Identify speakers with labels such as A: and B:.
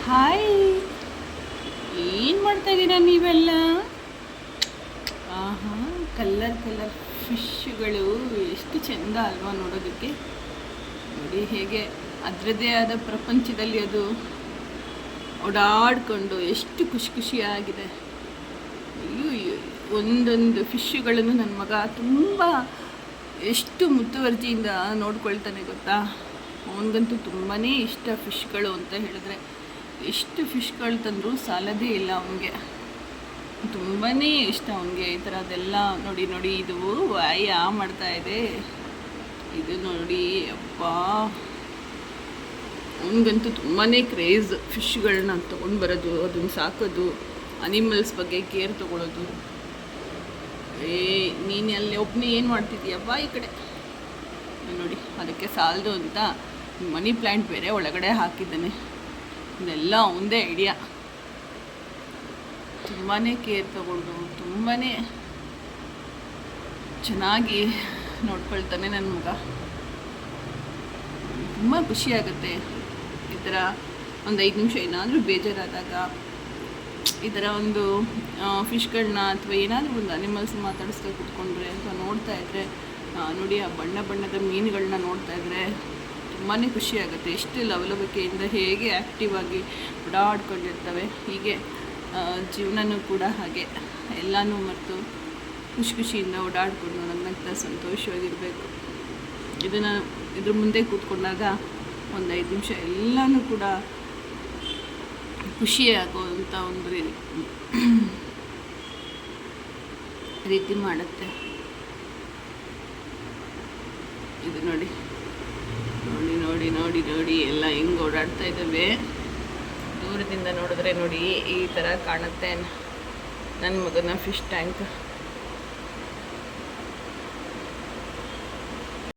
A: Hi, ಏನು ಮಾಡ್ತಾ ಇದ್ದೀರಾ ನೀವೆಲ್ಲ? ಆಹಾ, ಕಲರ್ ಕಲರ್ ಫಿಶ್ಗಳು ಎಷ್ಟು ಚೆಂದ ಅಲ್ವಾ ನೋಡೋದಕ್ಕೆ. ನೋಡಿ ಹೇಗೆ ಅದರದ್ದೇ ಆದ ಪ್ರಪಂಚದಲ್ಲಿ ಅದು ಓಡಾಡಿಕೊಂಡು ಎಷ್ಟು ಖುಷಿ ಖುಷಿಯಾಗಿದೆ. ಅಯ್ಯೋ, ಒಂದೊಂದು ಫಿಶ್ಗಳನ್ನು ನನ್ನ ಮಗ ತುಂಬ ಎಷ್ಟು ಮುತುವರ್ಜಿಯಿಂದ ನೋಡ್ಕೊಳ್ತಾನೆ ಗೊತ್ತಾ. ಅವನಿಗಂತೂ ತುಂಬಾ ಇಷ್ಟ ಫಿಶ್ಗಳು ಅಂತ ಹೇಳಿದ್ರೆ. ಎಷ್ಟು ಫಿಶ್ಗಳು ತಂದರೂ ಸಾಲದೇ ಇಲ್ಲ ಅವನಿಗೆ, ತುಂಬಾ ಇಷ್ಟ ಅವನಿಗೆ ಈ ಥರದ್ದೆಲ್ಲ. ನೋಡಿ ನೋಡಿ, ಇದು ವಾಯ ಮಾಡ್ತಾ ಇದೆ. ಇದು ನೋಡಿ, ಅಪ್ಪ, ಅವನಿಗಂತೂ ತುಂಬಾ ಕ್ರೇಜ್ ಫಿಶ್ಗಳನ್ನ ತೊಗೊಂಡು ಬರೋದು, ಅದನ್ನು ಸಾಕೋದು, ಅನಿಮಲ್ಸ್ ಬಗ್ಗೆ ಕೇರ್ ತೊಗೊಳೋದು. ನೀನು ಅಲ್ಲಿ ಒಬ್ಬನೇ ಏನು ಮಾಡ್ತಿದ್ದೀಯಪ್ಪ ಈ ಕಡೆ ನೋಡಿ. ಅದಕ್ಕೆ ಸಾಲದು ಅಂತ ಮನಿ ಪ್ಲ್ಯಾಂಟ್ ಬೇರೆ ಒಳಗಡೆ ಹಾಕಿದ್ದಾನೆ. ಇದೆಲ್ಲ ಅವನದೇ ಐಡಿಯಾ. ತುಂಬಾ ಕೇರ್ ತಗೊಂಡು ತುಂಬಾ ಚೆನ್ನಾಗಿ ನೋಡ್ಕೊಳ್ತಾನೆ ನನ್ನ ಮಗ. ತುಂಬ ಖುಷಿಯಾಗುತ್ತೆ ಈ ಥರ ಒಂದು 5 ನಿಮಿಷ ಏನಾದರೂ ಬೇಜಾರಾದಾಗ ಈ ಥರ ಒಂದು ಫಿಶ್ಗಳನ್ನ ಅಥವಾ ಏನಾದರೂ ಒಂದು ಅನಿಮಲ್ಸ್ ಮಾತಾಡಿಸ್ತಾ ಕೂತ್ಕೊಂಡ್ರೆ ಅಥವಾ ನೋಡ್ತಾ ಇದ್ದರೆ, ನೋಡಿ ಆ ಬಣ್ಣ ಬಣ್ಣದ ಮೀನುಗಳನ್ನ ನೋಡ್ತಾ ಇದ್ದರೆ ತುಂಬಾ ಖುಷಿಯಾಗುತ್ತೆ. ಎಷ್ಟು ಲವಲವಿಕೆಯಿಂದ ಹೇಗೆ ಆ್ಯಕ್ಟಿವ್ ಆಗಿ ಓಡಾಡ್ಕೊಂಡಿರ್ತವೆ. ಹೀಗೆ ಜೀವನನೂ ಕೂಡ ಹಾಗೆ ಎಲ್ಲನೂ ಮರೆತು ಖುಷಿ ಖುಷಿಯಿಂದ ಓಡಾಡಿಕೊಂಡು ನನ್ನಂತ ಸಂತೋಷವಾಗಿರಬೇಕು. ಇದ್ರ ಮುಂದೆ ಕೂತ್ಕೊಂಡಾಗ ಒಂದು 5 ನಿಮಿಷ ಎಲ್ಲನೂ ಕೂಡ ಖುಷಿಯಾಗುವಂಥ ಒಂದು ರೀತಿ ಮಾಡುತ್ತೆ. ಇದು ನೋಡಿ ನೋಡಿ ನೋಡಿ ನೋಡಿ ನೋಡಿ ಎಲ್ಲ ಹೆಂಗೆ ಓಡಾಡ್ತಾ ಇದ್ದಾವೆ. ದೂರದಿಂದ ನೋಡಿದ್ರೆ ನೋಡಿ ಈ ಥರ ಕಾಣುತ್ತೆ ನನ್ನ ಮಗನ ಫಿಶ್ ಟ್ಯಾಂಕ್.